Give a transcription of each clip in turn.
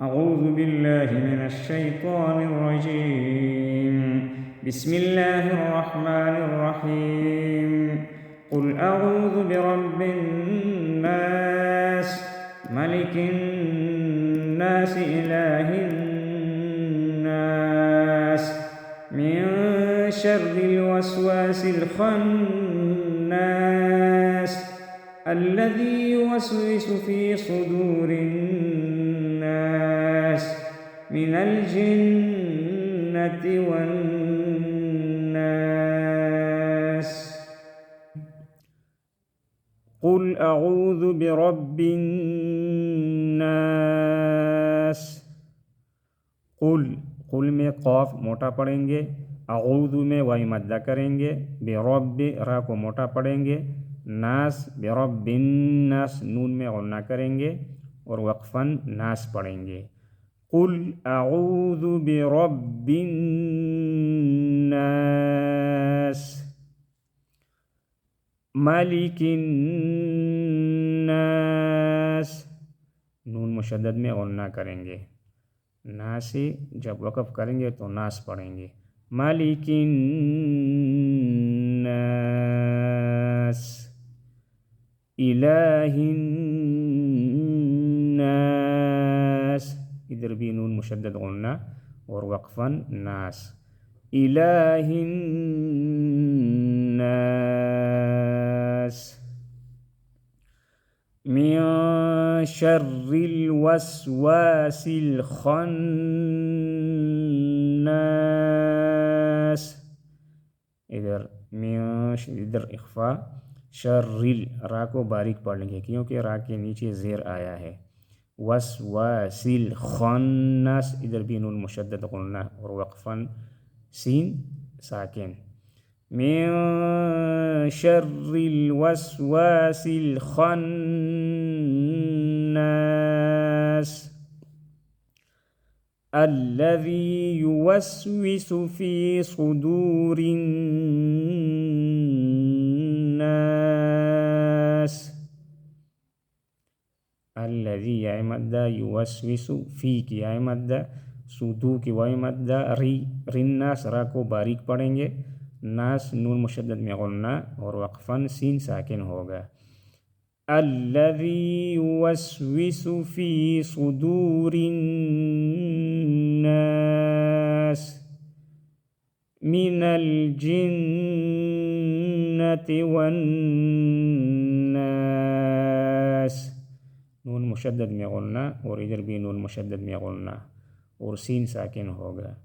أعوذ بالله من الشيطان الرجيم. بسم الله الرحمن الرحيم. قل أعوذ برب الناس ملك الناس إله الناس من شر الوسواس الخناس الذي يوسوس في صدور الناس من الجنة والناس. قل أعوذ برب الناس. قل میں قاف موٹا پڑھیں گے، اعوذ میں وائی مدہ کریں گے، برب را کو موٹا پڑھیں گے، ناس برب الناس نون میں غنہ کریں گے اور وقفاً ناس پڑھیں گے۔ قل اعوذ برب الناس مالک الناس نون مشدد میں غنہ کریں گے، ناسی جب وقف کریں گے تو ناس پڑھیں گے، مالک الناس الہ الناس ادھر بھی نون مشدد غنہ اور وقفاً ناس، الہ الناس من شر الوسواس الخناس ادھر اخفا، شر را کو باریک پڑھ لیں گے کیونکہ را کے نیچے زیر آیا ہے، وسواس الخناس ادھر بھی نون مشدد غنہ اور وقفاً سین ساکن، من شر الوسواس الخناس الذي يوسوس في صدور الناس، الذي یا مدہ، یوسوس فی کی یا مدہ، صدو کی وائی مدہ، الناس را کو باریک پڑھیں گے، ناس نون مشدد میں غنہ اور وقفاً سین ساکن ہوگا، الذي يوسوس في صدور الناس من الجنة والناس نون مشدد میں غنہ اور ادھر بھی نون مشدد میں غنہ اور سین ساکن ہوگا،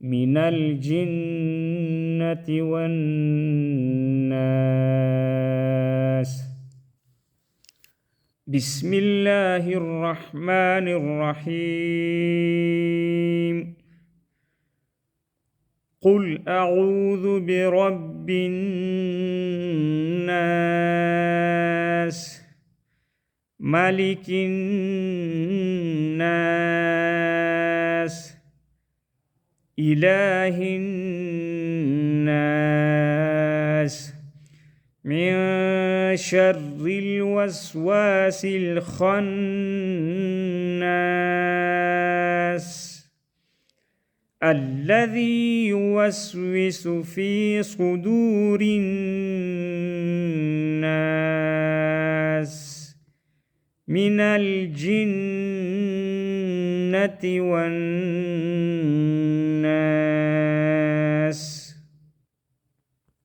من الجنة والناس۔ بسم اللہ الرحمن الرحیم۔ قل اعوذ برب الناس مالک الناس الہ الناس من شر الوسواس الخناس الذي يوسوس في صدور الناس من الجنة والناس۔